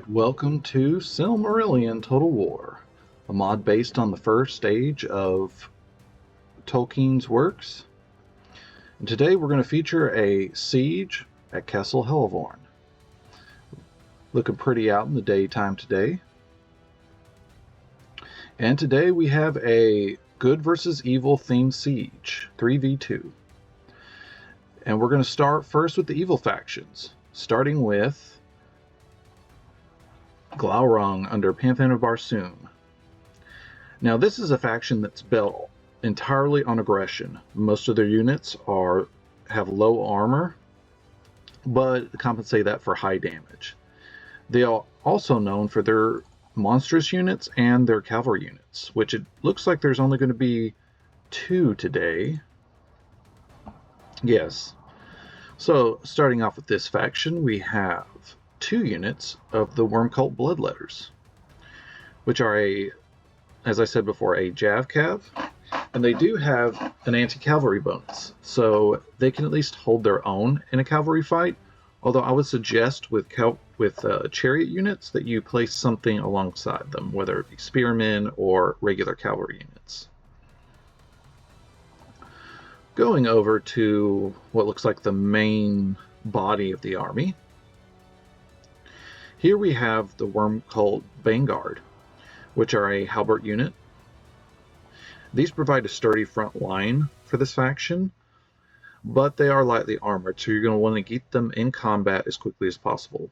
Welcome to Silmarillion Total War, a mod based on the first age of Tolkien's works. And today we're going to feature a siege at Castle Helevorn. Looking pretty out in the daytime today. And today we have a good versus evil themed siege, 3v2. And we're going to start first with the evil factions, starting with Glaurung under Panthan of Barsoom. Now this is a faction that's built entirely on aggression. Most of their units have low armor, but compensate that for high damage. They are also known for their monstrous units and their cavalry units, which it looks like there's only going to be 2 today. Yes. So starting off with this faction, we have 2 units of the Worm Cult Bloodletters, which are as I said before, a Jav Cav, and they do have an anti-cavalry bonus, so they can at least hold their own in a cavalry fight, although I would suggest with chariot units that you place something alongside them, whether it be spearmen or regular cavalry units. Going over to what looks like the main body of the army, here we have the Worm Cult Vanguard, which are a halberd unit. These provide a sturdy front line for this faction, but they are lightly armored, so you're going to want to keep them in combat as quickly as possible.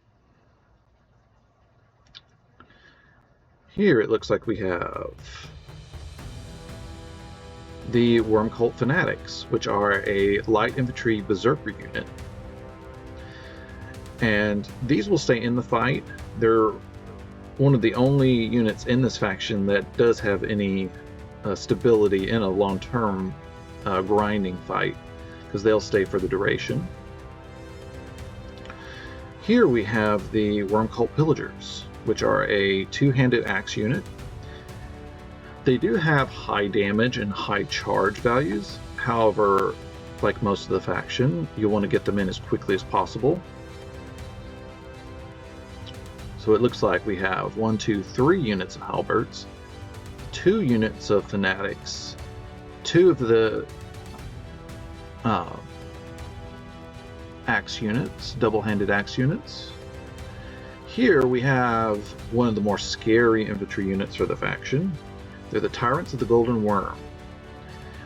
Here it looks like we have the Worm Cult Fanatics, which are a light infantry berserker unit. And these will stay in the fight. They're one of the only units in this faction that does have any stability in a long-term grinding fight, because they'll stay for the duration. Here we have the Worm Cult Pillagers, which are a 2-handed axe unit. They do have high damage and high charge values. However, like most of the faction, you want to get them in as quickly as possible. So it looks like we have 3 units of halberds, 2 units of fanatics, 2 of the axe units, double-handed axe units. Here we have one of the more scary infantry units for the faction. They're the Tyrants of the Golden Worm.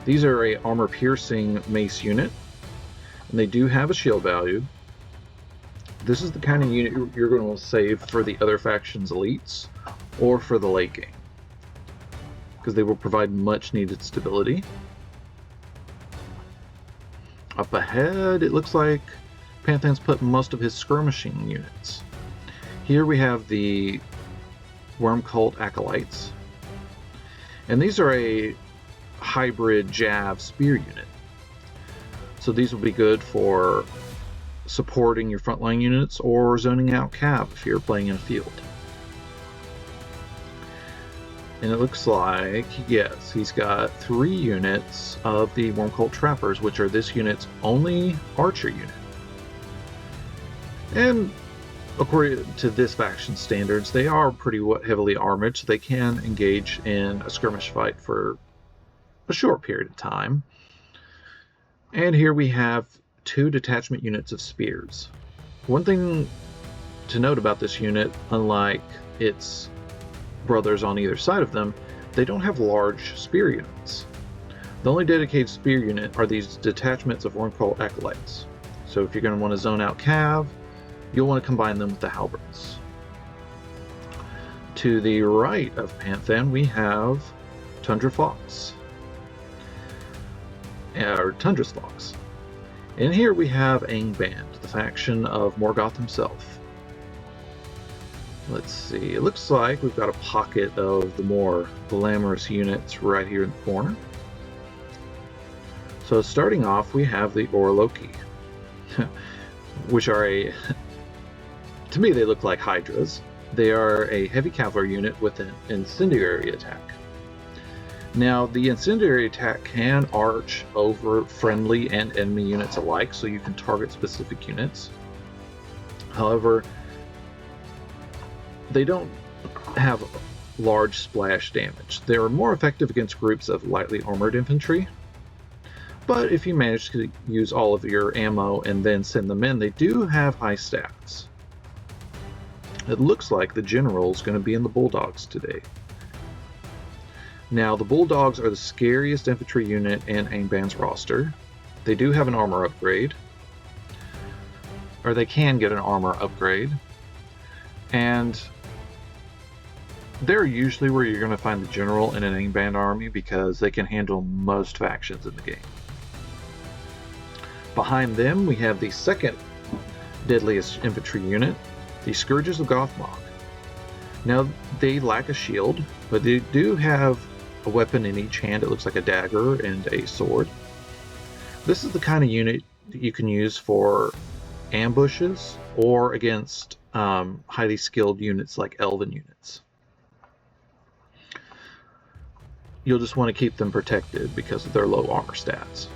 These are a armor-piercing mace unit, and they do have a shield value. This is the kind of unit you're going to save for the other faction's elites or for the late game, because they will provide much needed stability. Up ahead, it looks like Panthan's put most of his skirmishing units. Here we have the Worm Cult Acolytes, and these are a hybrid Jav spear unit. So these will be good for supporting your frontline units or zoning out cav if you're playing in a field. And it looks like, yes, he's got 3 units of the Worm Cult Trappers, which are this unit's only archer unit. And according to this faction standards, they are pretty heavily armored, so they can engage in a skirmish fight for a short period of time. And here we have 2 detachment units of spears. One thing to note about this unit, unlike its brothers on either side of them, they don't have large spear units. The only dedicated spear unit are these detachments of Worm Cult Acolytes. So if you're going to want to zone out cav, you'll want to combine them with the halberds. To the right of Panthan, we have Tundra Fox, or Tundra's Fox. And here we have Angband, the faction of Morgoth himself. Let's see, it looks like we've got a pocket of the more glamorous units right here in the corner. So starting off, we have the Orloki, which are to me they look like Hydras. They are a heavy cavalry unit with an incendiary attack. Now, the incendiary attack can arch over friendly and enemy units alike, so you can target specific units. However, they don't have large splash damage. They're more effective against groups of lightly armored infantry, but if you manage to use all of your ammo and then send them in, they do have high stats. It looks like the general's going to be in the Bulldogs today. Now, the Bulldogs are the scariest infantry unit in Angband's roster. They do have an armor upgrade, or they can get an armor upgrade, and they're usually where you're going to find the general in an Angband army because they can handle most factions in the game. Behind them, we have the second deadliest infantry unit, the Scourges of Gothmog. Now, they lack a shield, but they do have a weapon in each hand. It looks like a dagger and a sword. This is the kind of unit that you can use for ambushes or against highly skilled units like Elven units. You'll just want to keep them protected because of their low armor stats.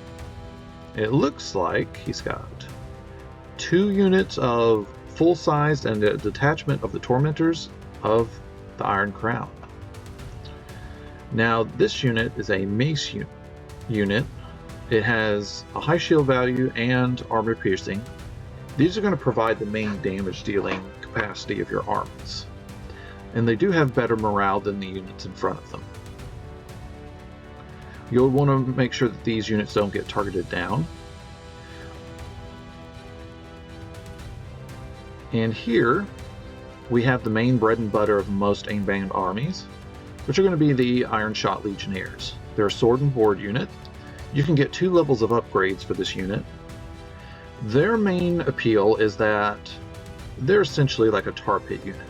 It looks like he's got 2 units of full-sized and a detachment of the Tormentors of the Iron Crown. Now, this unit is a mace unit. It has a high shield value and armor piercing. These are going to provide the main damage dealing capacity of your armies, and they do have better morale than the units in front of them. You'll want to make sure that these units don't get targeted down. And here we have the main bread and butter of most Angband armies, which are going to be the Iron Shot Legionnaires. They're a sword and board unit. You can get 2 levels of upgrades for this unit. Their main appeal is that they're essentially like a tar pit unit.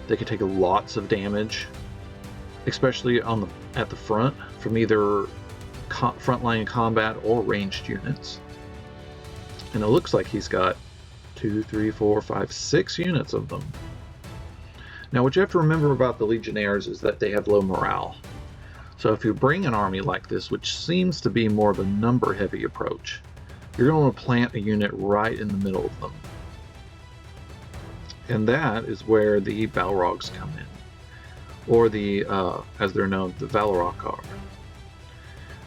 They can take lots of damage, especially at the front, from either frontline combat or ranged units. And it looks like he's got 2, 3, 4, 5, 6 units of them. Now, what you have to remember about the Legionnaires is that they have low morale. So if you bring an army like this, which seems to be more of a number-heavy approach, you're going to want to plant a unit right in the middle of them. And that is where the Balrogs come in, or the, as they're known, the Valorok are.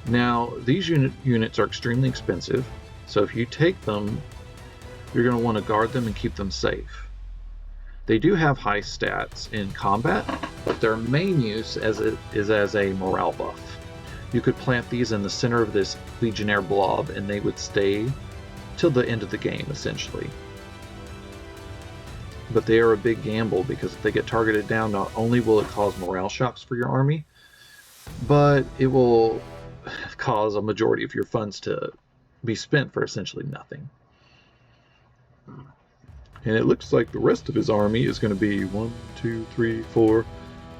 Now, these units are extremely expensive, so if you take them, you're going to want to guard them and keep them safe. They do have high stats in combat, but their main use is as a morale buff. You could plant these in the center of this Legionnaire blob and they would stay till the end of the game, essentially. But they are a big gamble because if they get targeted down, not only will it cause morale shocks for your army, but it will cause a majority of your funds to be spent for essentially nothing. And it looks like the rest of his army is going to be 1, 2, 3, 4,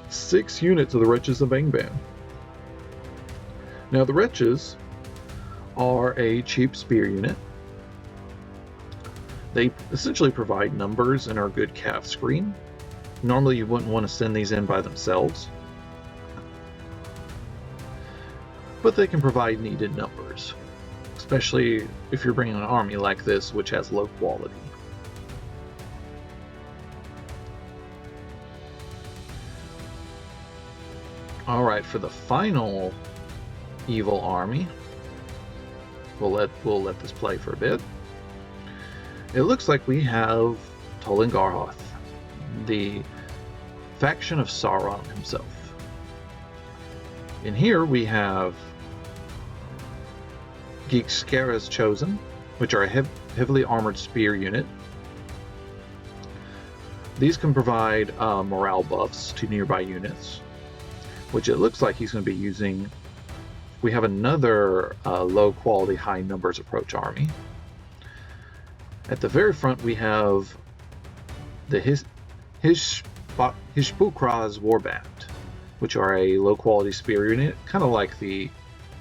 6 units of the Wretches of Angband. Now, the Wretches are a cheap spear unit. They essentially provide numbers and are a good calf screen. Normally, you wouldn't want to send these in by themselves, but they can provide needed numbers, especially if you're bringing an army like this, which has low quality. Alright, for the final evil army, we'll let this play for a bit. It looks like we have Tolan Garhoth, the faction of Sauron himself. In here we have Geekskara's Chosen, which are a heavily armored spear unit. These can provide morale buffs to nearby units, which it looks like he's going to be using. We have another low quality, high numbers approach army. At the very front we have the Hishpukraz Warband, which are a low quality spear unit, kind of like the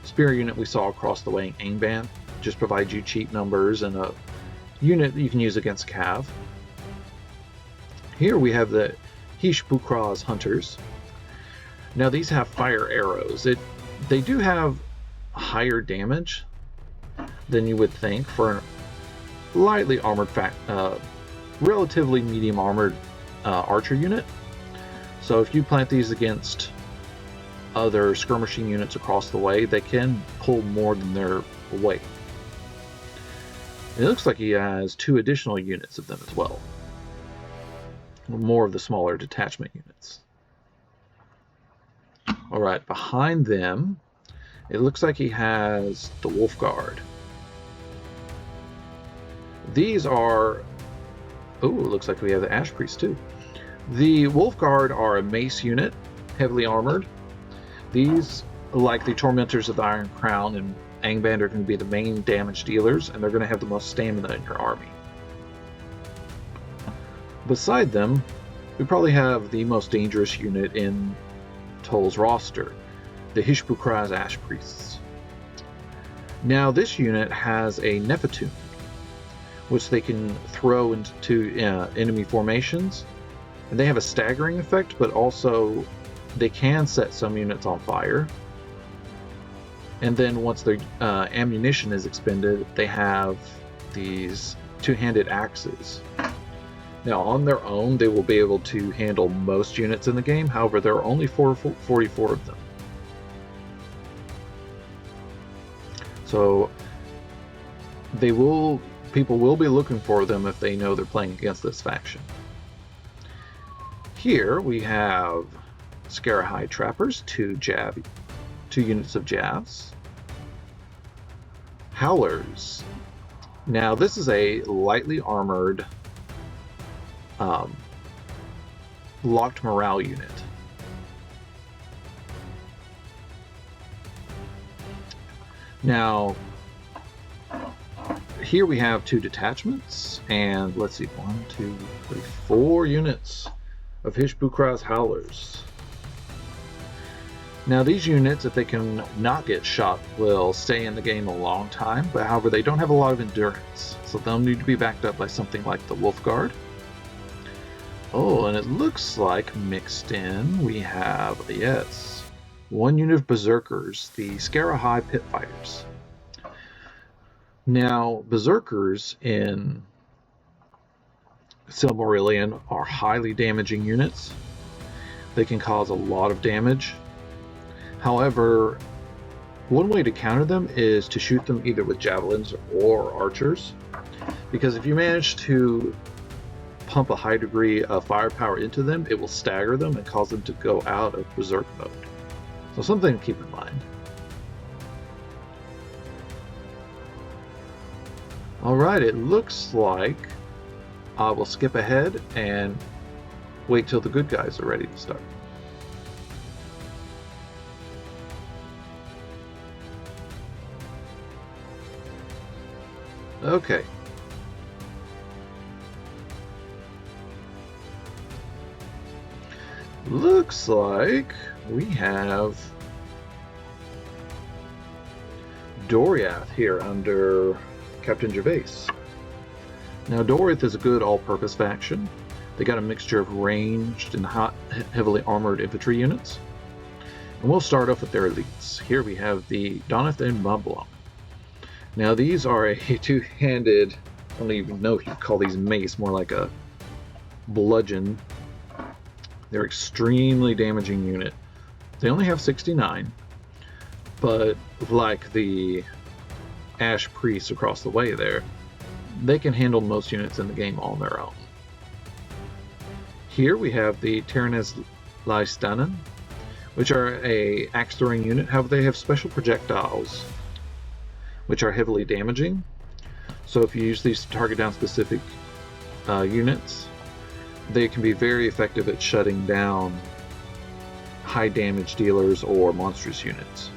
spear unit we saw across the way in Angband. Just provides you cheap numbers and a unit that you can use against Cav. Here we have the Hishpukraz Hunters. Now these have fire arrows. They do have higher damage than you would think for a lightly armored, relatively medium armored archer unit. So if you plant these against other skirmishing units across the way, they can pull more than their weight. It looks like he has 2 additional units of them as well. More of the smaller detachment units. Alright, behind them, it looks like he has the Wolf Guard. These are... Oh, it looks like we have the Ash Priest too. The Wolf Guard are a mace unit, heavily armored. These, like the Tormentors of the Iron Crown and Angband, are going to be the main damage dealers, and they're going to have the most stamina in your army. Beside them, we probably have the most dangerous unit in Toll's roster, the Hishbukraz Ash Priests. Now this unit has a Nephitune, which they can throw into enemy formations, and they have a staggering effect, but also they can set some units on fire. And then once their ammunition is expended, they have these 2-handed axes. Now on their own, they will be able to handle most units in the game. However, there are only 44 of them. So people will be looking for them if they know they're playing against this faction. Here we have Scarahide Trappers, 2 units of Javs. Howlers. Now this is a lightly armored locked morale unit. Now here we have 2 detachments, and let's see, 1, 2, 3, 4 units of Hishbukraz Howlers. Now these units, if they can not get shot, will stay in the game a long time, but however they don't have a lot of endurance, so they'll need to be backed up by something like the Wolf Guard. Oh, and it looks like mixed in we have, yes, 1 unit of Berserkers, the Scarahide Pit Fighters. Now, Berserkers in Silmarillion are highly damaging units. They can cause a lot of damage. However, one way to counter them is to shoot them either with javelins or archers, because if you manage to pump a high degree of firepower into them, it will stagger them and cause them to go out of berserk mode. So something to keep in mind. Alright, it looks like I will skip ahead and wait till the good guys are ready to start. Okay. Looks like we have Doriath here under Captain Gervais. Now Doriath is a good all-purpose faction. They got a mixture of ranged and heavily armored infantry units. And we'll start off with their elites. Here we have the Doneth and Mablung. Now these are a 2-handed, I don't even know if you call these mace, more like a bludgeon. They're extremely damaging unit. They only have 69, but like the Ash Priests across the way there, they can handle most units in the game on their own. Here we have the Tyrannes Lystanen, which are a axe-throwing unit. However, they have special projectiles, which are heavily damaging. So if you use these to target down specific units, they can be very effective at shutting down high damage dealers or monstrous units.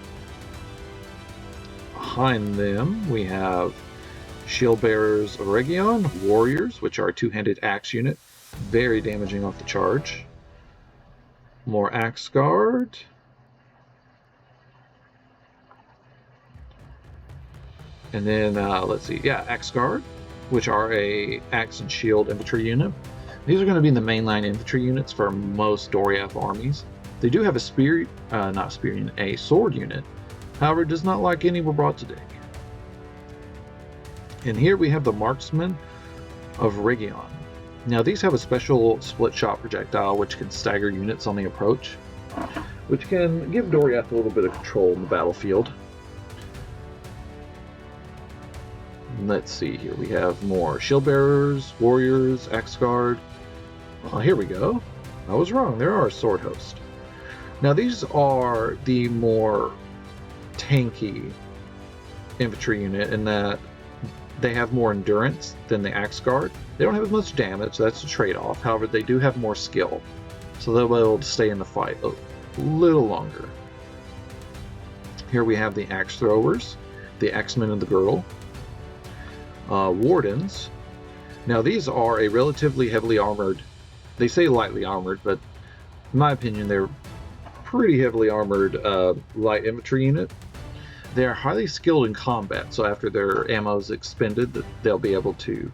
Behind them we have Shield Bearers of Region, Warriors, which are a 2-handed axe unit, very damaging off the charge. More Axe Guard. And then, let's see, yeah, Axe Guard, which are a axe and shield infantry unit. These are going to be the mainline infantry units for most Doriath armies. They do have a spear, not a spear unit, a sword unit. However, it does not like any were brought today. And here we have the Marksmen of Region. Now these have a special split shot projectile which can stagger units on the approach, which can give Doriath a little bit of control in the battlefield. Let's see here, we have more shield bearers, warriors, axe guard. Oh, here we go. I was wrong, there are a sword host. Now these are the more tanky infantry unit in that they have more endurance than the axe guard. They don't have as much damage, so that's a trade-off. However, they do have more skill, so they'll be able to stay in the fight a little longer. Here we have the axe throwers, the axemen of the girdle, wardens. Now these are a relatively heavily armored, they say lightly armored, but in my opinion they're pretty heavily armored light infantry unit. They are highly skilled in combat, so after their ammo is expended, they'll be able to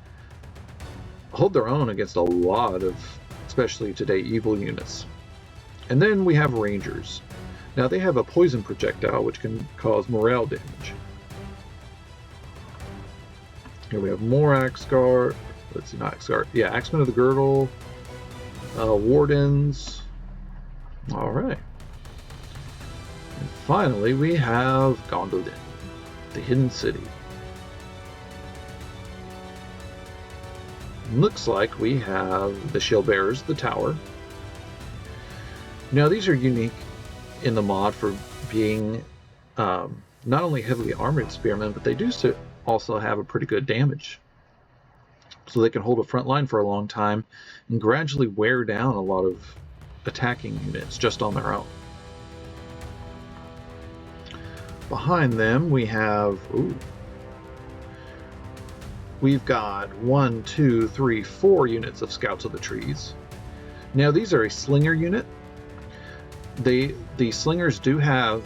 hold their own against a lot of, especially today, evil units. And then we have rangers. Now they have a poison projectile which can cause morale damage. Here we have more axe guard. Let's see, not axe guard. Yeah, axemen of the girdle, wardens. All right. And finally, we have Gondolin, the hidden city. Looks like we have the shield bearers, the tower. Now these are unique in the mod for being not only heavily armored spearmen, but they do also have a pretty good damage. So they can hold a front line for a long time and gradually wear down a lot of attacking units just on their own. Behind them we have, we've got 1, 2, 3, 4 units of Scouts of the Trees. Now these are a slinger unit. The slingers do have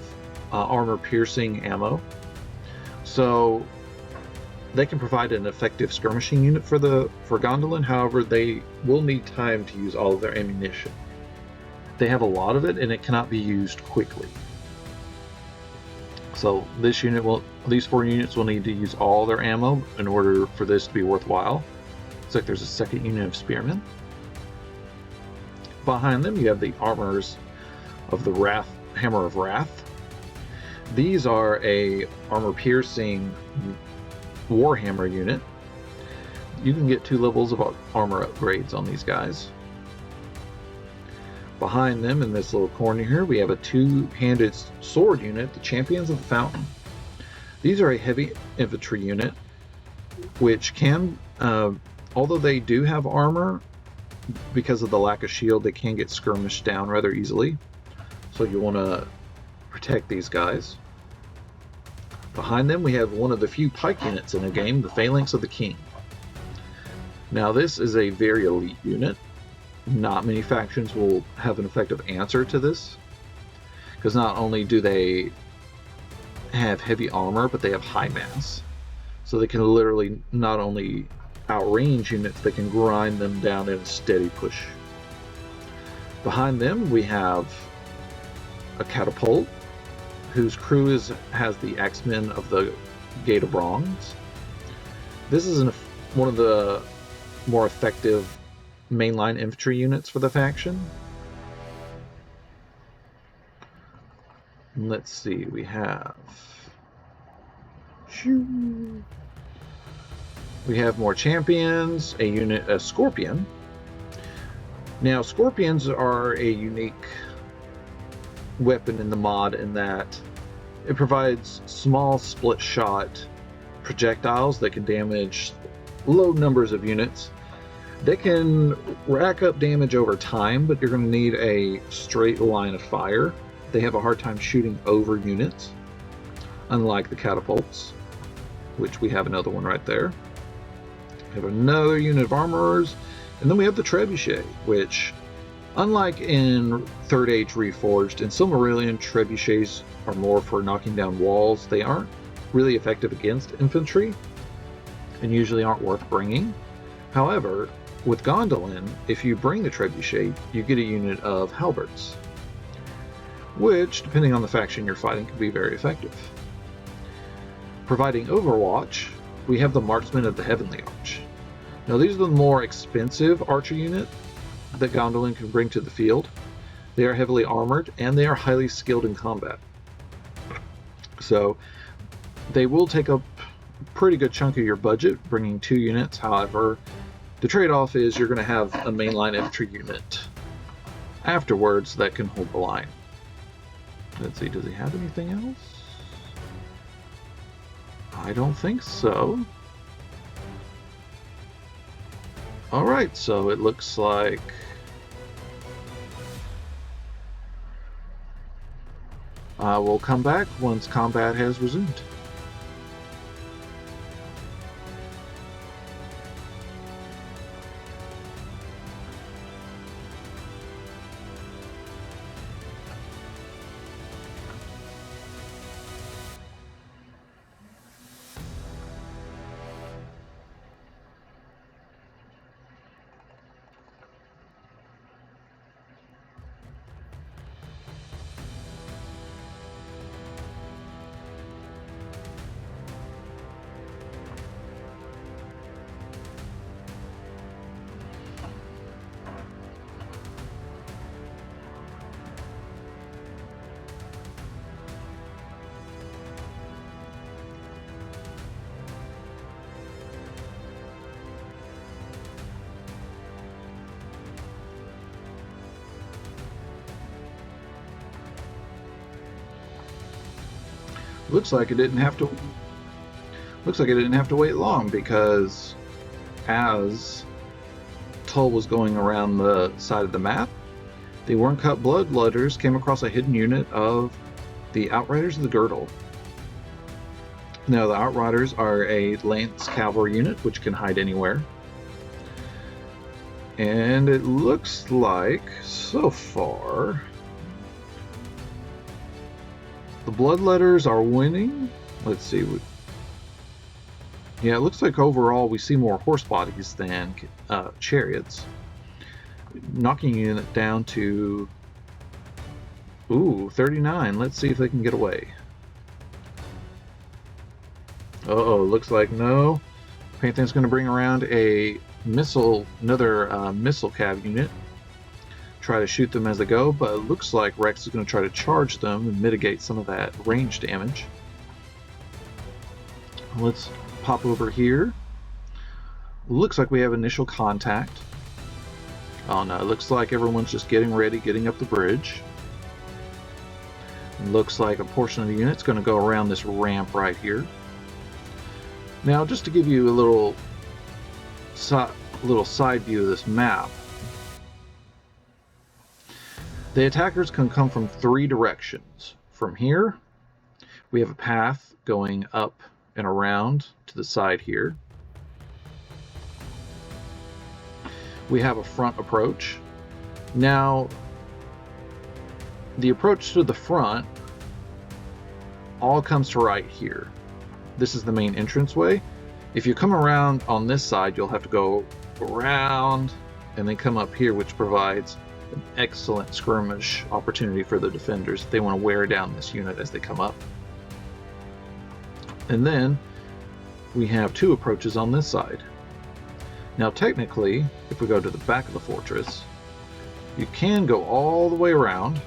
armor piercing ammo, so they can provide an effective skirmishing unit for Gondolin. However, they will need time to use all of their ammunition. They have a lot of it and it cannot be used quickly. So these 4 units will need to use all their ammo in order for this to be worthwhile. Looks like there's a second unit of spearmen. Behind them you have the armors of the Hammer of Wrath. These are a armor piercing Warhammer unit. You can get 2 levels of armor upgrades on these guys. Behind them in this little corner here we have a 2-handed sword unit, the Champions of the Fountain. These are a heavy infantry unit which can, although they do have armor, because of the lack of shield they can get skirmished down rather easily. So you want to protect these guys. Behind them we have one of the few pike units in the game, the Phalanx of the King. Now this is a very elite unit. Not many factions will have an effective answer to this, because not only do they have heavy armor, but they have high mass. So they can literally not only outrange units, they can grind them down in a steady push. Behind them we have a catapult, whose crew has the Axemen of the Gate of Bronze. This is one of the more effective mainline infantry units for the faction. Let's see, we have more champions, a scorpion. Now scorpions are a unique weapon in the mod in that it provides small split shot projectiles that can damage low numbers of units. They can rack up damage over time, but you're going to need a straight line of fire. They have a hard time shooting over units, unlike the catapults, which we have another one right there. We have another unit of armorers, and then we have the trebuchet, which, unlike in Third Age Reforged, in Silmarillion, trebuchets are more for knocking down walls. They aren't really effective against infantry, and usually aren't worth bringing. However, with Gondolin, if you bring the trebuchet, you get a unit of halberds, which, depending on the faction you're fighting, can be very effective. Providing overwatch, we have the Marksmen of the Heavenly Arch. Now these are the more expensive archer unit that Gondolin can bring to the field. They are heavily armored and they are highly skilled in combat. So they will take up a pretty good chunk of your budget, bringing 2 units. However, the trade-off is you're going to have a mainline infantry unit afterwards that can hold the line. Let's see, does he have anything else? I don't think so. Alright, so it looks like we'll come back once combat has resumed. Looks like it didn't have to wait long, because as Tull was going around the side of the map, the Wormcut Bloodletters came across a hidden unit of the Outriders of the Girdle. Now, the Outriders are a Lance Cavalry unit which can hide anywhere. And it looks like, so far, the Bloodletters are winning. Let's see. Yeah, it looks like overall we see more horse bodies than chariots. Knocking it down to 39. Let's see if they can get away. Uh-oh, looks like no. Panthan's going to bring around another missile cav unit. Try to shoot them as they go, but it looks like Rex is going to try to charge them and mitigate some of that range damage. Let's pop over here. Looks like we have initial contact. Oh no, it looks like everyone's just getting ready, getting up the bridge. Looks like a portion of the unit's going to go around this ramp right here. Now, just to give you a little side view of this map, the attackers can come from 3 directions. From here, we have a path going up and around to the side here. We have a front approach. Now, the approach to the front all comes to right here. This is the main entranceway. If you come around on this side, you'll have to go around and then come up here, which provides an excellent skirmish opportunity for the defenders if they want to wear down this unit as they come up. And then we have 2 approaches on this side. Now technically, if we go to the back of the fortress, you can go all the way around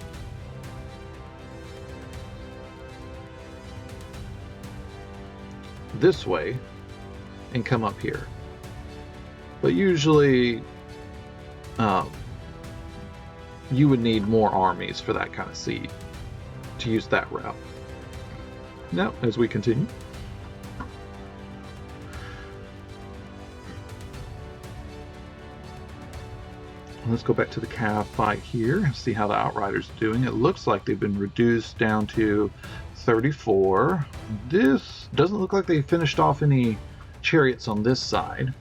this way and come up here. But usually you would need more armies for that kind of siege to use that route. Now, as we continue, let's go back to the cav fight here, see how the Outriders are doing. It looks like they've been reduced down to 34. This doesn't look like they finished off any chariots on this side.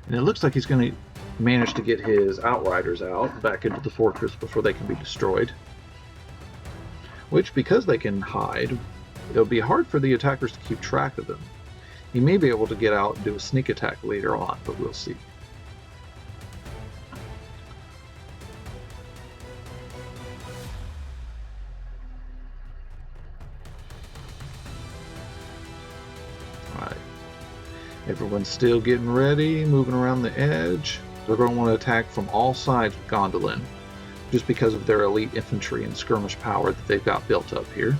And it looks like he's going to manage to get his Outriders out back into the fortress before they can be destroyed. Which, because they can hide, it'll be hard for the attackers to keep track of them. He may be able to get out and do a sneak attack later on, but we'll see. Everyone's still getting ready, moving around the edge. They're going to want to attack from all sides with Gondolin, just because of their elite infantry and skirmish power that they've got built up here.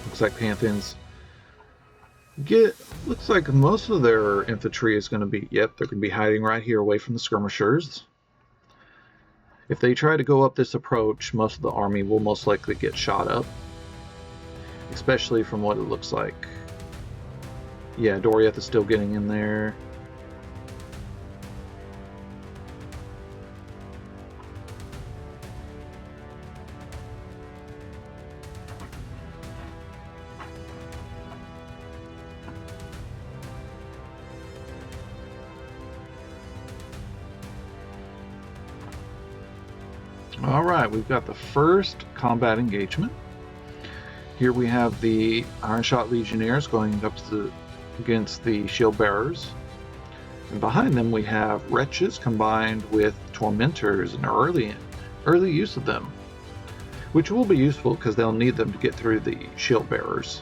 Looks like Panthans looks like most of their infantry is going to be, they're going to be hiding right here away from the skirmishers. If they try to go up this approach, most of the army will most likely get shot up, especially from what it looks like. Yeah, Doriath is still getting in there. Alright, we've got the first combat engagement. Here we have the Ironshot Legionnaires going up against the Shield Bearers. And behind them we have Wretches combined with Tormentors and early use of them, which will be useful because they'll need them to get through the Shield Bearers.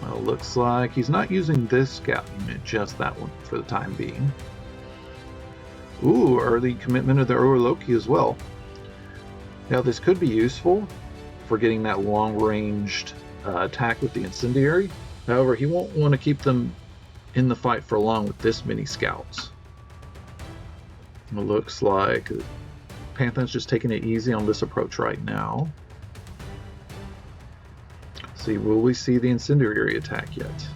Well, looks like he's not using this scout unit, just that one for the time being. Ooh, early commitment of the Urloki as well. Now this could be useful for getting that long-ranged attack with the Incendiary. However, he won't want to keep them in the fight for long with this many scouts. It looks like Panthan's just taking it easy on this approach right now. Let's see, will we see the Incendiary attack yet?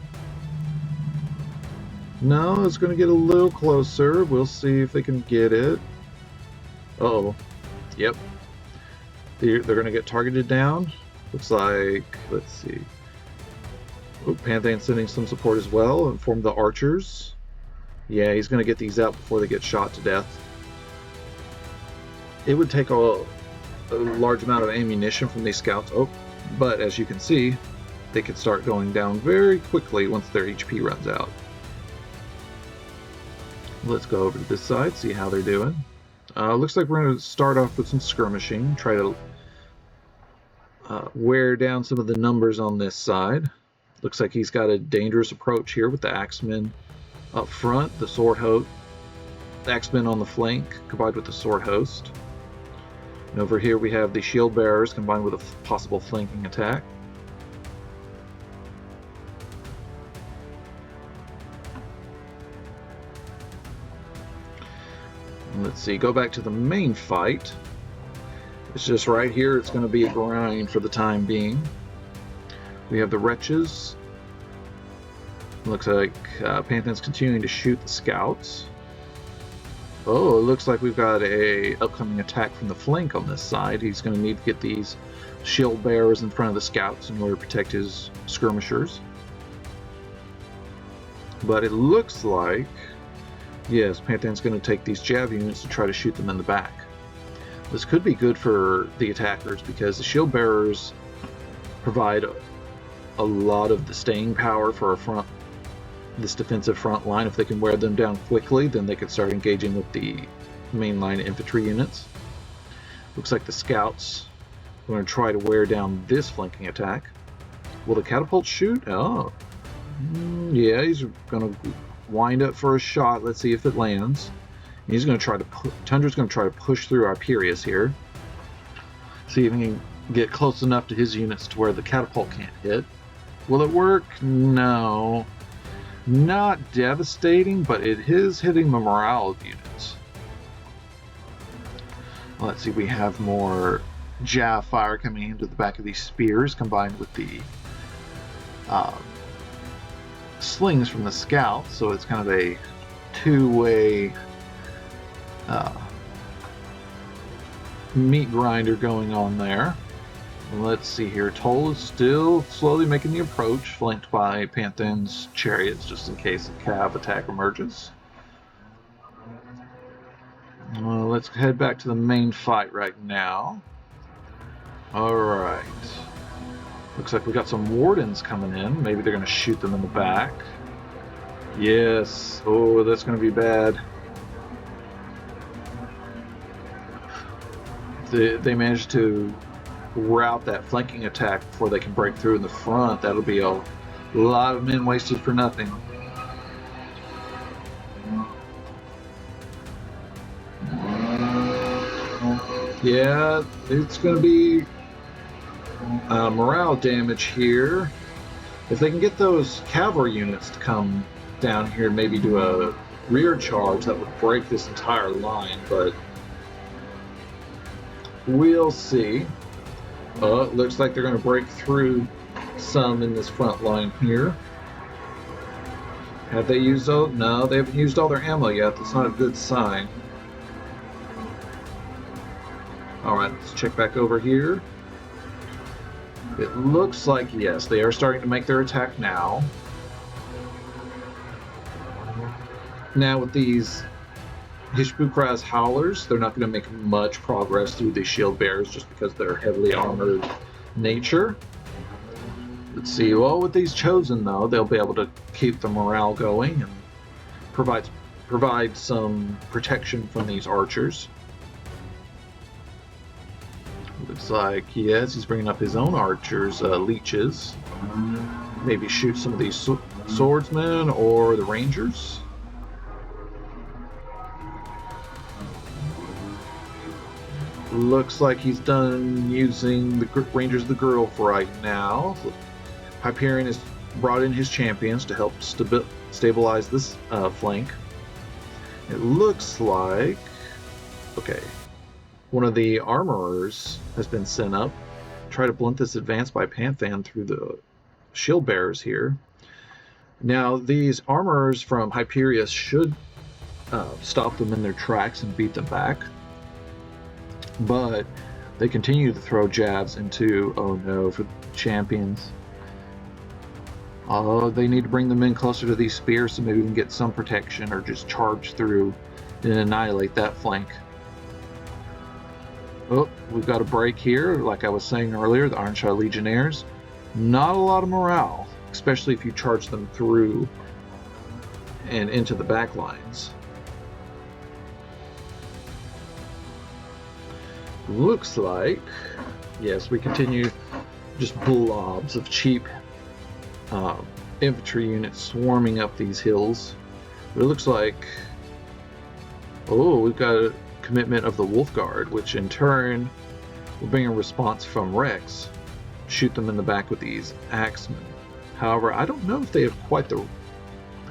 No, it's going to get a little closer. We'll see if they can get it. Uh-oh. Yep. They're going to get targeted down. Looks like, let's see. Oh, Panthan's sending some support as well. Inform the archers. Yeah, he's going to get these out before they get shot to death. It would take a large amount of ammunition from these scouts. Oh, but as you can see, they could start going down very quickly once their HP runs out. Let's go over to this side, see how they're doing. Looks like we're going to start off with some skirmishing, try to wear down some of the numbers on this side. Looks like he's got a dangerous approach here with the Axemen up front, the Sword Host, the Axemen on the flank, combined with the Sword Host. And over here we have the Shield Bearers combined with a possible flanking attack. Let's see, go back to the main fight. It's just right here, it's going to be a grind for the time being. We have the Wretches. Looks like Panthan's continuing to shoot the scouts. Oh, it looks like we've got a upcoming attack from the flank on this side. He's going to need to get these Shield Bearers in front of the scouts in order to protect his skirmishers. But it looks like, yes, Panthan's going to take these Jav units to try to shoot them in the back. This could be good for the attackers because the Shield Bearers provide a lot of the staying power for this defensive front line. If they can wear them down quickly, then they can start engaging with the mainline infantry units. Looks like the scouts are going to try to wear down this flanking attack. Will the catapult shoot? Oh, yeah, he's going to wind up for a shot. Let's see if it lands. He's going to try to Tundra's going to try to push through Arperius here. See if he can get close enough to his units to where the catapult can't hit. Will it work? No. Not devastating, but it is hitting the morale of units. Let's see, we have more Jav fire coming into the back of these spears combined with the slings from the scouts, so it's kind of a two-way meat grinder going on there. Let's see here. Toll is still slowly making the approach, flanked by Panthan's chariots, just in case a cav attack emerges. Let's head back to the main fight right now. Alright. Looks like we got some wardens coming in. Maybe they're going to shoot them in the back. Yes. Oh, that's going to be bad. They managed to route that flanking attack before they can break through in the front. That'll be a A lot of men wasted for nothing. Yeah, it's going to be morale damage here. If they can get those cavalry units to come down here and maybe do a rear charge, that would break this entire line, but we'll see. It looks like they're going to break through some in this front line here. Have they used all? No, they haven't used all their ammo yet. That's not a good sign. Alright, let's check back over here. It looks like, yes, they are starting to make their attack now. Now with these Hishbukraz Howlers, they're not going to make much progress through the shield bearers just because they're heavily armored nature. Let's see, well, with these Chosen though, they'll be able to keep the morale going and provide some protection from these archers. Looks like, yes, he's bringing up his own archers, leeches. Maybe shoot some of these swordsmen or the rangers. Looks like he's done using the Rangers of the Girl for right now. Hyperion has brought in his champions to help stabilize this flank. It looks like... okay. One of the armorers has been sent up to try to blunt this advance by Panthan through the shield bearers here. Now, these armorers from Hyperion should stop them in their tracks and beat them back. But they continue to throw jabs into, oh no, for the champions. They need to bring them in closer to these spears so maybe we can get some protection or just charge through and annihilate that flank. Oh, we've got a break here. Like I was saying earlier, the Ironshot Legionnaires, not a lot of morale, especially if you charge them through and into the back lines. Looks like, yes, we continue just blobs of cheap infantry units swarming up these hills. But it looks like, oh, we've got a commitment of the Wolf Guard, which in turn will bring a response from Rex. Shoot them in the back with these axemen. However, I don't know if they have quite the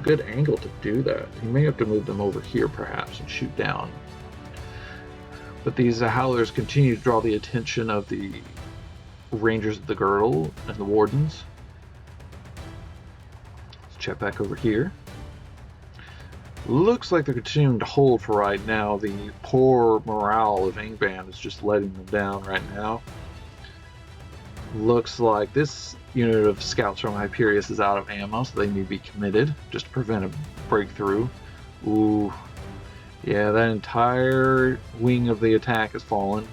good angle to do that. You may have to move them over here perhaps and shoot down. But these Howlers continue to draw the attention of the Rangers of the Girdle and the Wardens. Let's check back over here. Looks like they're continuing to hold for right now. The poor morale of Angband is just letting them down right now. Looks like this unit of scouts from Hyperion is out of ammo, so they need to be committed just to prevent a breakthrough. Ooh. Yeah, that entire wing of the attack has fallen.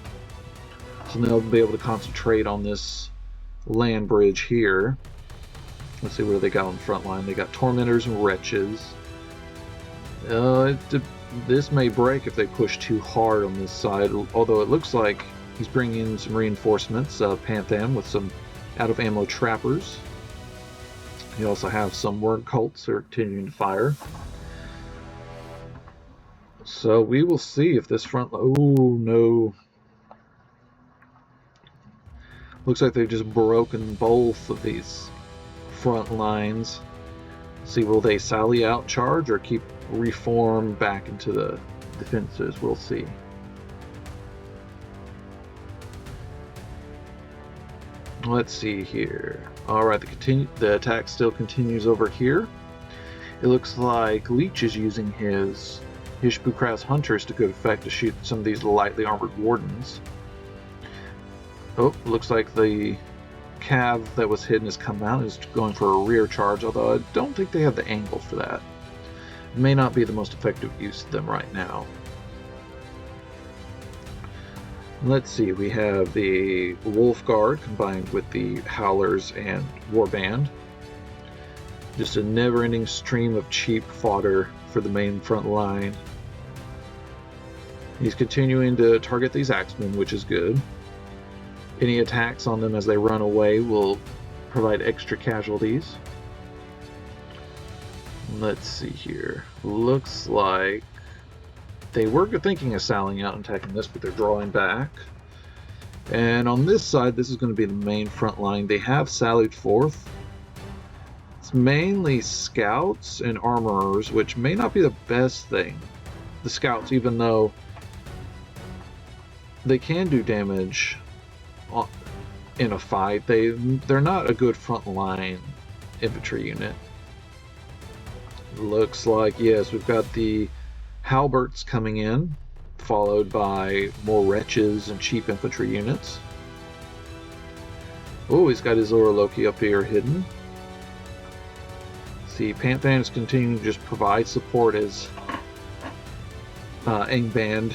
So they'll be able to concentrate on this land bridge here. Let's see what they got on the front line. They got Tormentors and Wretches. This may break if they push too hard on this side, although it looks like he's bringing in some reinforcements, Panthan, with some out-of-ammo trappers. You also have some Word Cults that are continuing to fire. So we will see if this front... oh, no. Looks like they've just broken both of these front lines. See, will they sally out, charge, or keep reform back into the defenses? We'll see. Let's see here. Alright, the attack still continues over here. It looks like Leech is using his Hishbukraz Hunters to good effect to shoot some of these lightly armored Wardens. Oh, looks like the Cav that was hidden has come out, is going for a rear charge, although I don't think they have the angle for that. It may not be the most effective use of them right now. Let's see, we have the Wolf Guard combined with the Howlers and Warband. Just a never-ending stream of cheap fodder for the main front line. He's continuing to target these Axemen, which is good. Any attacks on them as they run away will provide extra casualties. Let's see here. Looks like they were thinking of sallying out and attacking this, but they're drawing back. And on this side, this is going to be the main front line. They have sallied forth. It's mainly scouts and armorers, which may not be the best thing. The scouts, even though they can do damage in a fight, they're not a good front line infantry unit. Looks like, yes, we've got the halberts coming in, followed by more wretches and cheap infantry units. Oh, he's got his Oroloki up here hidden. See, Panthan is continuing to just provide support as Angband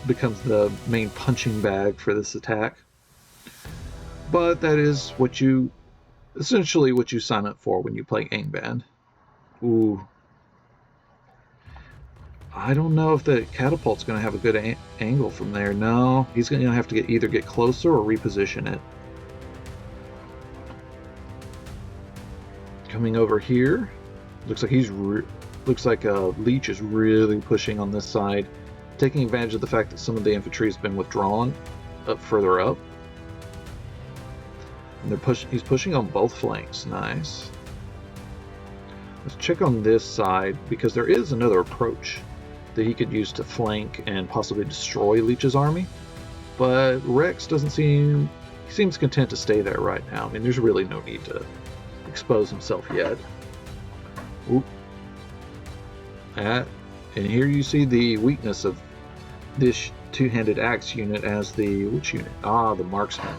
becomes the main punching bag for this attack. But that is essentially what you sign up for when you play Angband. Ooh. I don't know if the catapult's going to have a good angle from there. No, he's going to have to either get closer or reposition it. Coming over here, looks like Leech is really pushing on this side, taking advantage of the fact that some of the infantry has been withdrawn further up. And he's pushing on both flanks. Nice. Let's check on this side, because there is another approach that he could use to flank and possibly destroy Leech's army. But Rex seems content to stay there right now. I mean, there's really no need to expose himself yet. Oop. And here you see the weakness of this two-handed axe unit as which unit? Ah, the marksman.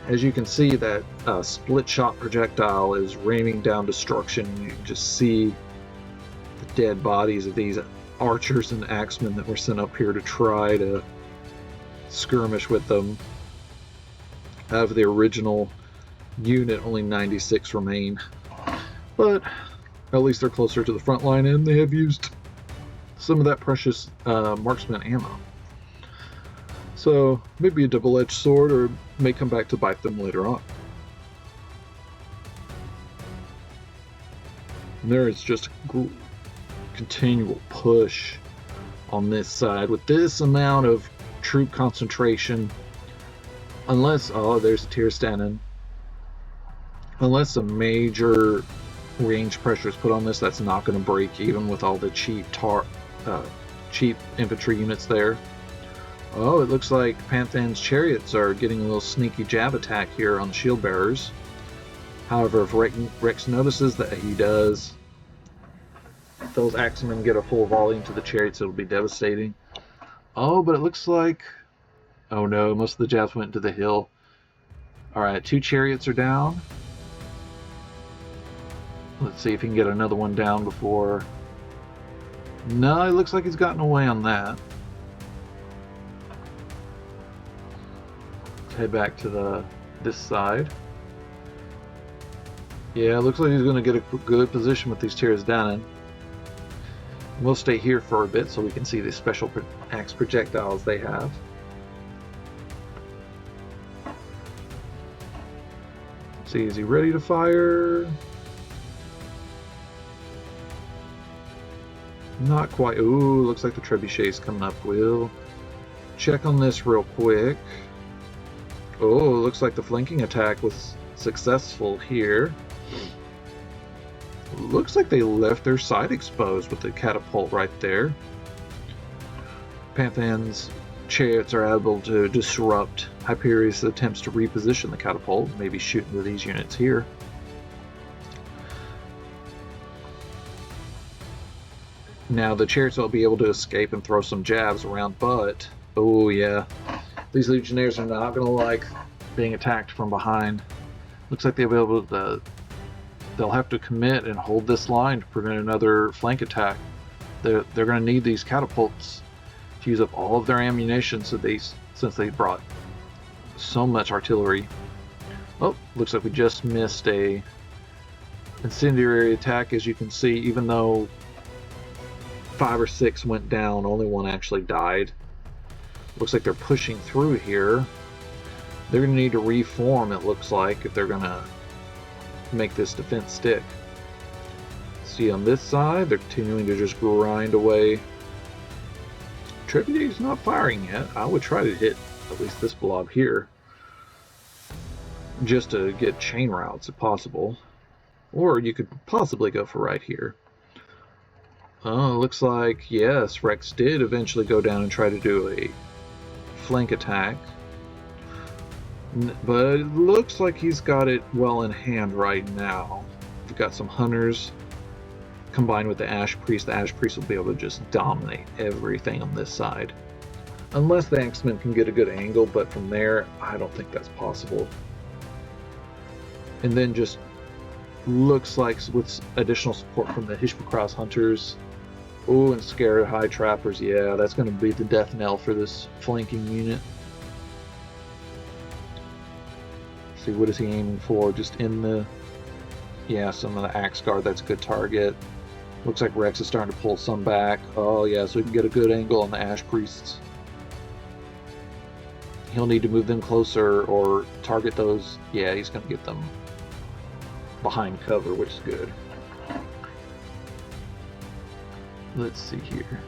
As you can see, that split shot projectile is raining down destruction. You can just see the dead bodies of these archers and axemen that were sent up here to try to skirmish with them. Out of the original unit, only 96 remain. But at least they're closer to the front line, and they have used some of that precious marksman ammo. So maybe a double-edged sword, or may come back to bite them later on. And there is just a continual push on this side with this amount of troop concentration. Unless, oh, there's a tier standing. Unless a major range pressure is put on this, that's not going to break even with all the cheap infantry units there. Oh, it looks like Panthan's chariots are getting a little sneaky jab attack here on the shield bearers. However, if Rex notices that he does, if those axemen get a full volley into the chariots, it'll be devastating. Oh, but it looks like, oh no, most of the jabs went into the hill. Alright, 2 chariots are down. Let's see if he can get another one down before... No, it looks like he's gotten away on that. Let's head back to this side. Yeah, it looks like he's going to get a good position with these tiers down in. We'll stay here for a bit so we can see the special axe projectiles they have. Let's see, is he ready to fire? Not quite. Ooh, looks like the trebuchet's coming up. We'll check on this real quick. Oh, looks like the flanking attack was successful here. Looks like they left their side exposed with the catapult right there. Panthan's chariots are able to disrupt Hyperius' attempts to reposition the catapult, maybe shooting with these units here. Now the chariots will be able to escape and throw some jabs around, but oh yeah, these legionnaires are not going to like being attacked from behind. Looks like they'll be able to. They'll have to commit and hold this line to prevent another flank attack. They're going to need these catapults to use up all of their ammunition, since they brought so much artillery. Oh, looks like we just missed a incendiary attack. As you can see, even though 5 or 6 went down, only 1 actually died. Looks like they're pushing through here. They're going to need to reform, it looks like, if they're going to make this defense stick. See on this side, they're continuing to just grind away. Trebuchet's not firing yet. I would try to hit at least this blob here, just to get chain routes if possible. Or you could possibly go for right here. Oh, looks like, yes, Rex did eventually go down and try to do a flank attack. But it looks like he's got it well in hand right now. We've got some hunters combined with the Ash Priest. The Ash Priest will be able to just dominate everything on this side. Unless the Axemen can get a good angle, but from there, I don't think that's possible. And then just looks like with additional support from the Hishpacross Hunters, oh, and Scared High Trappers, yeah, that's going to be the death knell for this flanking unit. See, what is he aiming for? Just in the... Yeah, some of the Axe Guard, that's a good target. Looks like Rex is starting to pull some back. Oh, yeah, so we can get a good angle on the Ash Priests. He'll need to move them closer or target those. Yeah, he's going to get them behind cover, which is good. Let's see here.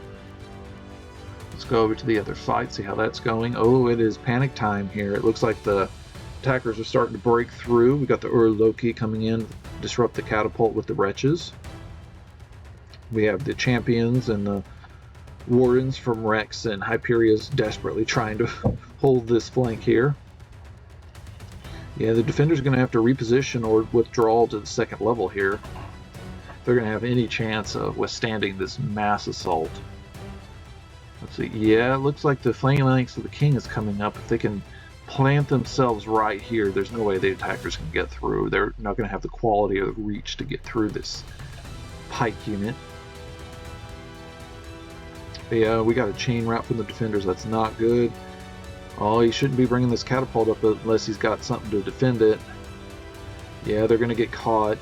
Let's go over to the other fight, see how that's going. Oh, it is panic time here. It looks like the attackers are starting to break through. We got the Loki coming in, disrupt the catapult with the wretches. We have the champions and the wardens from Rex, and Hyperia's desperately trying to hold this flank here. Yeah, the defender's going to have to reposition or withdraw to the second level here if they're going to have any chance of withstanding this mass assault. Let's see. Yeah, it looks like the phalanx of the king is coming up. If they can plant themselves right here, there's no way the attackers can get through. They're not going to have the quality or the reach to get through this pike unit. But yeah, we got a chain route from the defenders. That's not good. Oh, he shouldn't be bringing this catapult up unless he's got something to defend it. Yeah, they're going to get caught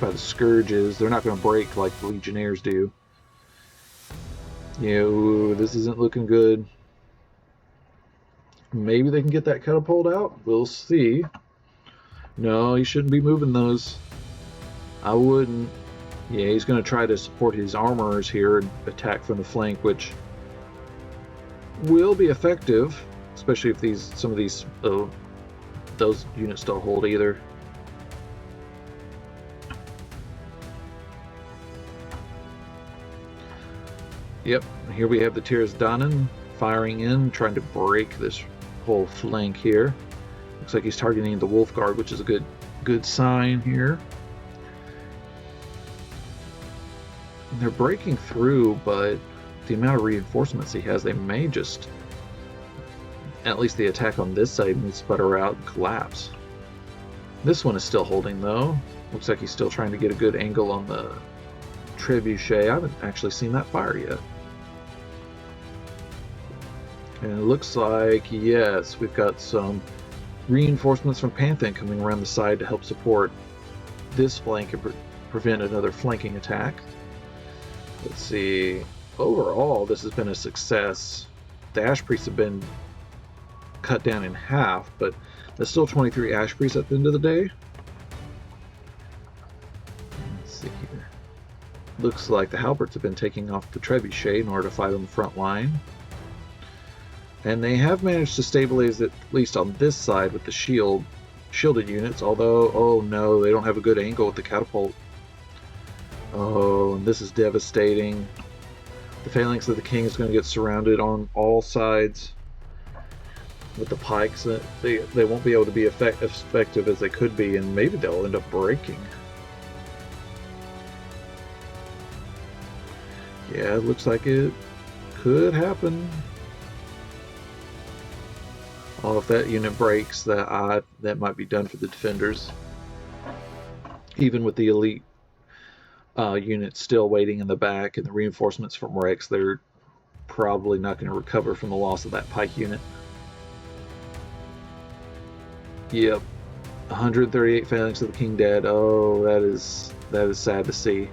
by the scourges. They're not going to break like the legionnaires do. Yeah, ooh, this isn't looking good. Maybe they can get that catapult out. We'll see. No, he shouldn't be moving those. I wouldn't. Yeah, he's going to try to support his armorers here and attack from the flank, which will be effective, especially if some of these those units don't hold either. Yep, here we have the Tiras Danan firing in, trying to break this whole flank here. Looks like he's targeting the Wolf Guard, which is a good sign here. They're breaking through, but the amount of reinforcements he has, they may just, at least the attack on this side, may sputter out and collapse. This one is still holding though. Looks like he's still trying to get a good angle on the Trebuchet. I haven't actually seen that fire yet. And it looks like, yes, we've got some reinforcements from Panthan coming around the side to help support this flank and prevent another flanking attack. Let's see. Overall, this has been a success. The Ash Priests have been cut down in half, but there's still 23 Ash Priests at the end of the day. Let's see here. Looks like the Halberts have been taking off the Trebuchet in order to fight on the front line. And they have managed to stabilize it, at least on this side, with the shielded units, although, oh no, they don't have a good angle with the catapult. Oh, and this is devastating. The phalanx of the king is going to get surrounded on all sides with the pikes. They won't be able to be effective as they could be, and maybe they'll end up breaking. Yeah, it looks like it could happen. Oh, if that unit breaks, that might be done for the defenders. Even with the elite units still waiting in the back and the reinforcements from Rex, they're probably not going to recover from the loss of that pike unit. Yep, 138 phalanx of the king dead. Oh, that is sad to see.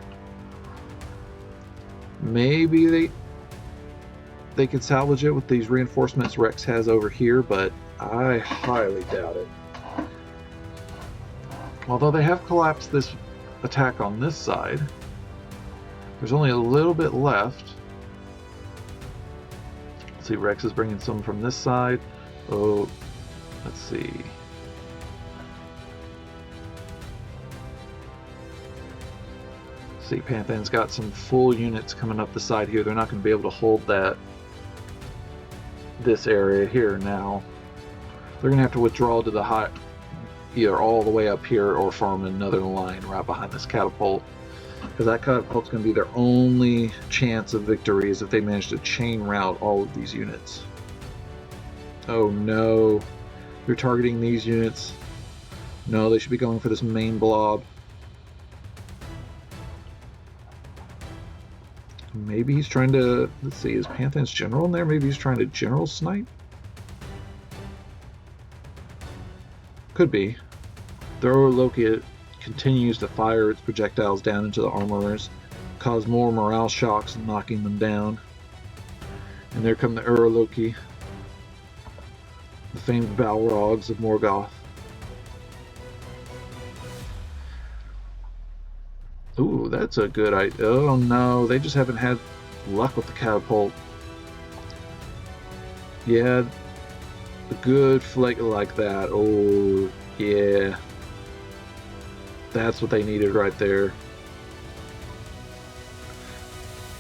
Maybe they could salvage it with these reinforcements Rex has over here, but I highly doubt it. Although they have collapsed this attack on this side. There's only a little bit left. Let's see, Rex is bringing some from this side. Oh, let's see. See, Panthan's got some full units coming up the side here. They're not going to be able to hold this area here now. They're going to have to withdraw to the high, either all the way up here or form another line right behind this catapult. Because that catapult's going to be their only chance of victory is if they manage to chain route all of these units. Oh no, they're targeting these units. No, they should be going for this main blob. Maybe he's trying to, let's see, is Panthan's general in there? Maybe he's trying to general snipe? Could be. The Loki continues to fire its projectiles down into the armorers, cause more morale shocks, knocking them down. And there come the Loki, the famed Balrogs of Morgoth. Ooh, that's a good idea. Oh no, they just haven't had luck with the catapult. Yeah, a good flank like that. Oh, yeah. That's what they needed right there.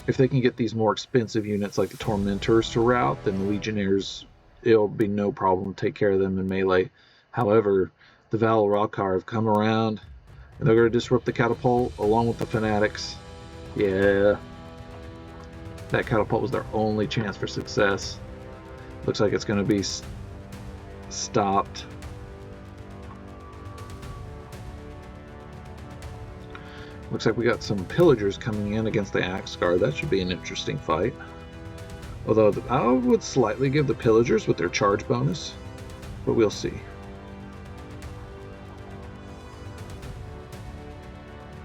If they can get these more expensive units like the Tormentors to rout, then the Legionnaires, it'll be no problem to take care of them in melee. However, the Valorokar have come around, and they're going to disrupt the catapult along with the Fanatics. Yeah. That catapult was their only chance for success. Looks like it's going to be stopped. Looks like we got some Pillagers coming in against the Axe Guard. That should be an interesting fight. Although I would slightly give the Pillagers with their charge bonus, but we'll see.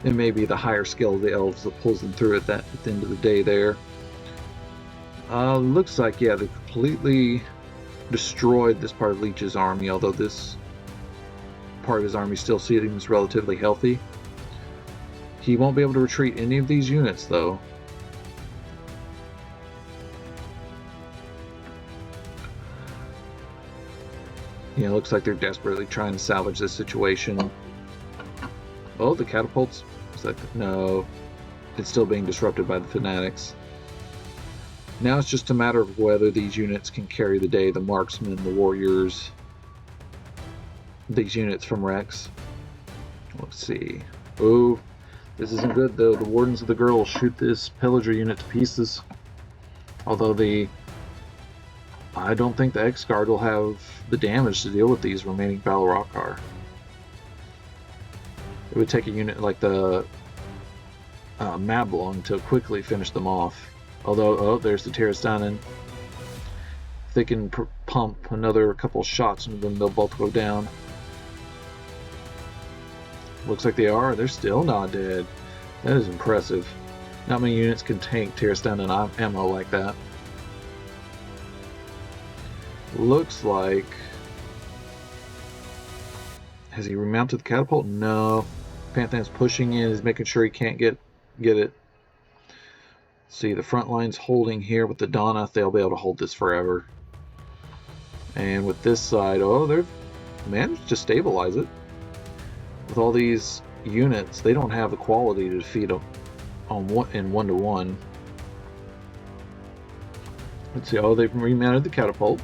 It may be the higher skill of the elves that pulls them through at the end of the day there. Looks like, yeah, they completely destroyed this part of Leech's army, although this part of his army still seems relatively healthy. He won't be able to retreat any of these units, though. Yeah, looks like they're desperately trying to salvage this situation. Oh, the catapults. No, it's still being disrupted by the Fanatics. Now it's just a matter of whether these units can carry the day. The marksmen, the warriors, these units from Rex. Let's see. Oh, this isn't good though. The Wardens of the Girl will shoot this Pillager unit to pieces. Although I don't think the X-Guard will have the damage to deal with these remaining Balrogkar. It would take a unit like the Mablung to quickly finish them off. Although, oh, there's the Terrastanen. If they can pump another couple shots into them, they'll both go down. Looks like they are. They're still not dead. That is impressive. Not many units can tank Terrastanen ammo like that. Looks like... Has he remounted the catapult? No. Panthan's pushing in. He's making sure he can't get it. See, the front line's holding here with the Donath. They'll be able to hold this forever. And with this side, oh, they've managed to stabilize it. With all these units, they don't have the quality to defeat them in 1-to-1. Let's see. Oh, they've remounted the catapult.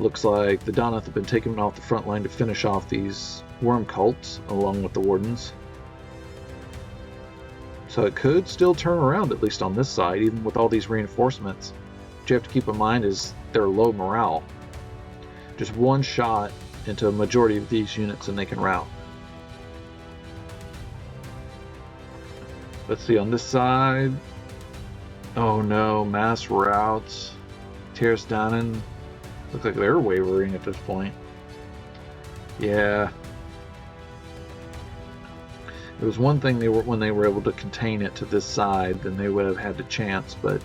Looks like the Donath have been taken off the front line to finish off these worm cults along with the Wardens. So it could still turn around, at least on this side, even with all these reinforcements. What you have to keep in mind is their low morale. Just one shot into a majority of these units and they can rout. Let's see, on this side... Oh no, mass routes. Terrastanen. Looks like they're wavering at this point. Yeah. It was one thing when they were able to contain it to this side, then they would have had the chance, but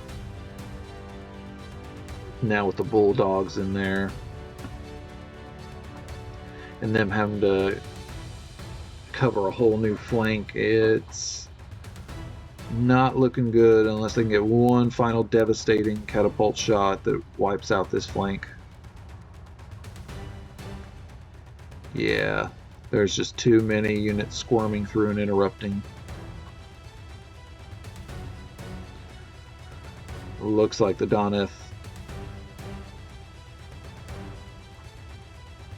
now with the Bulldogs in there and them having to cover a whole new flank, it's Not looking good unless they can get one final devastating catapult shot that wipes out this flank. Yeah, there's just too many units squirming through and interrupting. Looks like the Doneth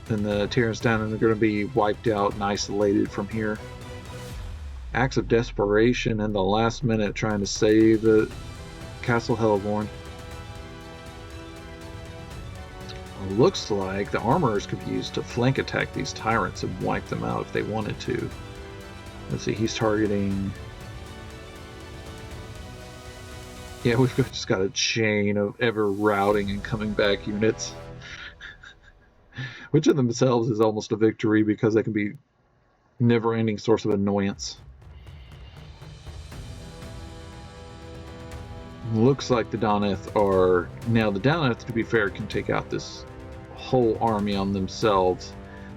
and the Tyrants down are going to be wiped out and isolated from here. Acts of desperation in the last minute trying to save the Castle Helevorn. Looks like the armorers could be used to flank attack these tyrants and wipe them out if they wanted to. Let's see, he's targeting... Yeah, we've just got a chain of ever routing and coming back units. Which of themselves is almost a victory because they can be never-ending source of annoyance. Looks like the Doneth are... Now, the Doneth, to be fair, can take out this whole army on themselves.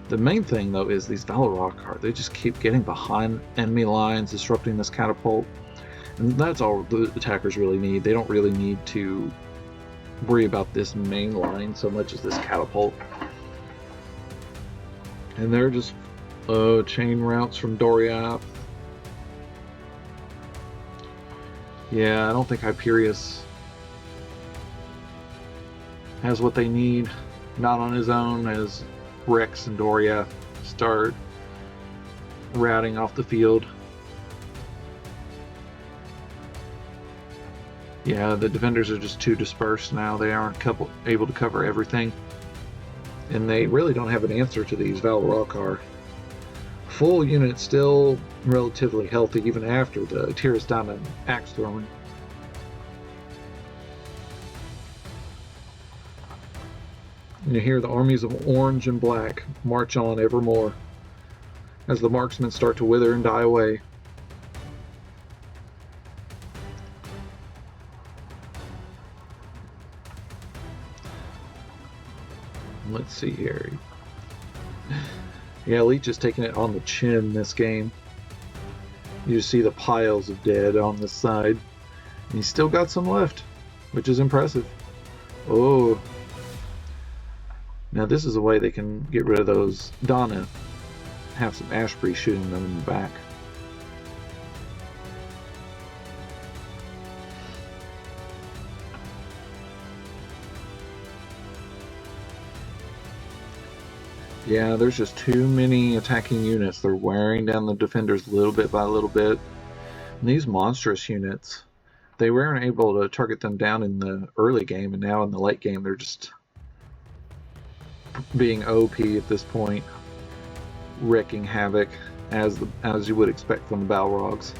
The main thing, though, is these Valorok, they just keep getting behind enemy lines, disrupting this catapult. And that's all the attackers really need. They don't really need to worry about this main line so much as this catapult. And they're just chain routes from Doriath. Yeah, I don't think Hyperius has what they need. Not on his own as Rex and Doriath start routing off the field. Yeah, the defenders are just too dispersed now. They aren't able to cover everything. And they really don't have an answer to these Valorok. Full unit still relatively healthy even after the Tyrants down and axe throwing. And you hear the armies of orange and black march on evermore as the marksmen start to wither and die away. Let's see here. Yeah, Leech is taking it on the chin this game. You just see the piles of dead on this side. And he's still got some left, which is impressive. Oh. Now this is a way they can get rid of those Donna. Have some Ashbury shooting them in the back. Yeah, there's just too many attacking units. They're wearing down the defenders little bit by little bit. And these monstrous units, they weren't able to target them down in the early game, and now in the late game they're just being OP at this point, wreaking havoc as you would expect from the Balrogs.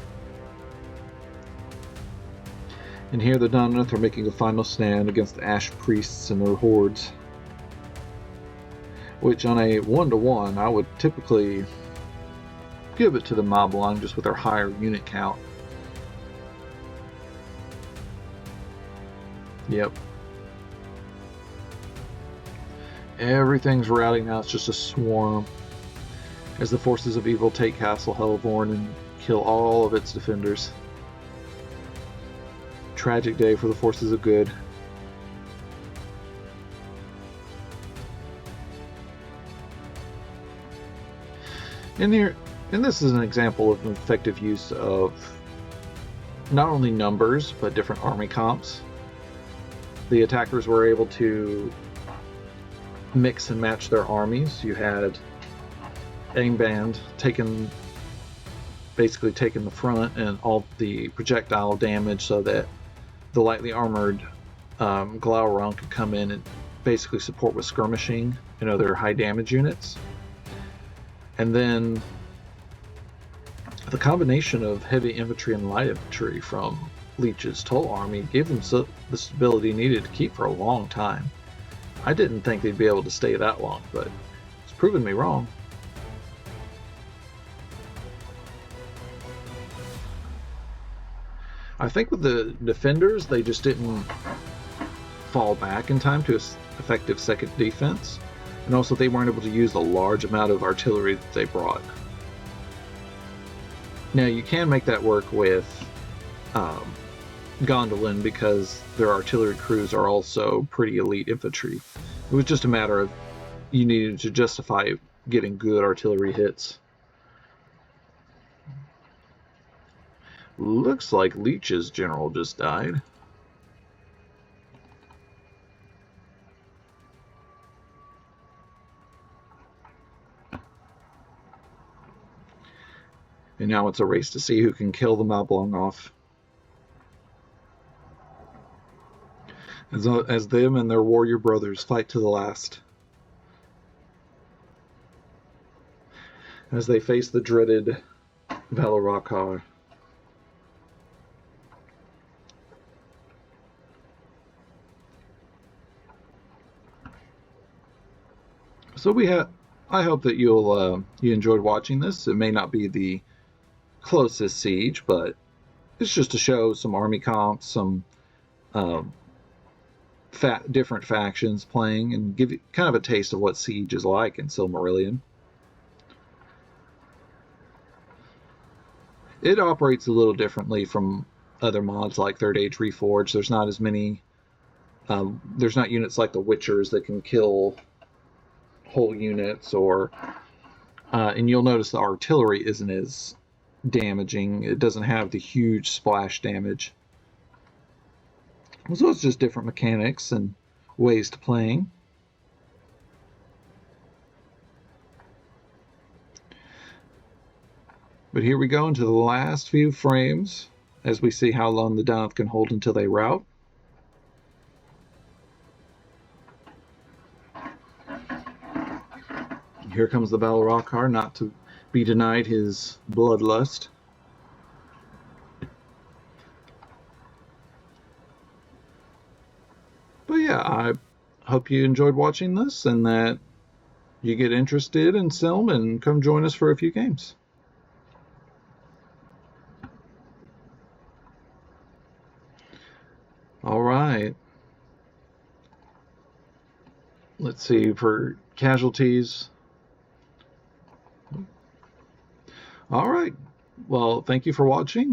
And here the Doneth are making a final stand against the Ash Priests and their hordes. Which on a 1-to-1, I would typically give it to the Moblong just with their higher unit count. Yep. Everything's routing now, it's just a swarm. As the forces of evil take Castle Helevorn and kill all of its defenders. Tragic day for the forces of good. And this is an example of an effective use of not only numbers, but different army comps. The attackers were able to mix and match their armies. You had Angband basically taking the front and all the projectile damage so that the lightly armored Glaurung could come in and basically support with skirmishing and other high damage units. And then the combination of heavy infantry and light infantry from Leech's Toll army gave them the stability needed to keep for a long time. I didn't think they'd be able to stay that long, but it's proven me wrong. I think with the defenders, they just didn't fall back in time to effective second defense. And also they weren't able to use the large amount of artillery that they brought. Now you can make that work with Gondolin because their artillery crews are also pretty elite infantry. It was just a matter of you needed to justify getting good artillery hits. Looks like Leech's general just died. And now it's a race to see who can kill the Mablung off. As them and their warrior brothers fight to the last. As they face the dreaded Valorokar. So I hope that you enjoyed watching this. It may not be the closest siege, but it's just to show some army comps, some different factions playing, and give you kind of a taste of what siege is like in Silmarillion. It operates a little differently from other mods like Third Age Reforged. There's not as many. There's not units like the Witchers that can kill whole units, and you'll notice the artillery isn't as damaging. It doesn't have the huge splash damage. So it's just different mechanics and ways to playing. But here we go into the last few frames as we see how long the Donth can hold until they rout. Here comes the Valorokar, not to be denied his bloodlust. But yeah, I hope you enjoyed watching this and that you get interested in Silm and come join us for a few games. All right. Let's see, for casualties. All right. Well, thank you for watching.